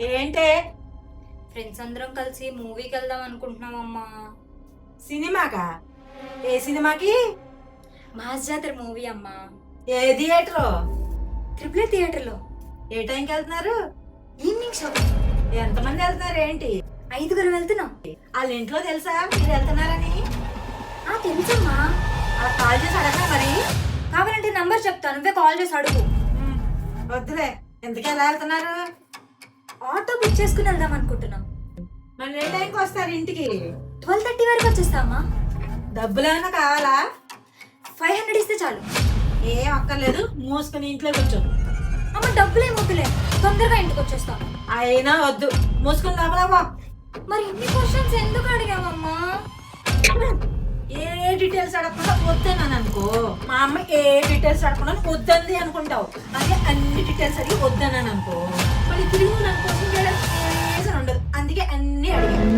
ఏంటే? ఫ్రెండ్స్ అందరం కలిసి మూవీకి వెళ్దాం అనుకుంటున్నామమ్మా. సినిమాకా? ఏ సినిమాకి? మాస్ జాతర మూవీ అమ్మా. ఏ థియేటరు? ట్రిపుల్ థియేటర్లో. ఏ టైంకి వెళ్తున్నారు? Evening show. ఎంతమంది వెళ్తున్నారు ఏంటి? 5 వెళ్తున్నాం. వాళ్ళ ఇంట్లో తెలుసా మీరు వెళ్తున్నారని? తెలుసమ్మా. అలా కాల్ చేసి అడగరా మరి? కావాలంటే నంబర్ చెప్తాను, నువ్వే కాల్ చేసి అడుగు. వద్దులే. ఎందుకు ఎలా వెళ్తున్నారు? ఆటో బుక్ చేసుకుని వెళ్దాం అనుకుంటున్నాం. మళ్ళీ ఏ టైంకి వస్తారు ఇంటికి? 12:30 వరకు వచ్చేస్తామా. డబ్బులేమన్నా కావాలా? 500 ఇస్తే చాలు. ఏం అక్కర్లేదు, మూసుకుని ఇంట్లో కూర్చో. అమ్మ డబ్బులు ఏమొద్దులే, తొందరగా ఇంటికి వచ్చేస్తాం. అయినా వద్దు, మూసుకుని లోపల. మరి ఇన్ని క్వశ్చన్స్ ఎందుకు అడిగామమ్మా? ఏ డీటెయిల్స్ అడగకుండా వద్దన్నాను అనుకో, మా అమ్మ ఏ డీటెయిల్స్ అడగకుండా వద్దంది అనుకుంటావు. అదే అన్ని డీటెయిల్స్ అడిగి వద్దన్నాను అనుకో, మళ్ళీ తిరిగి నాకు క్వశ్చన్ చేయడం ఉండదు. అందుకే అన్ని అడిగాను.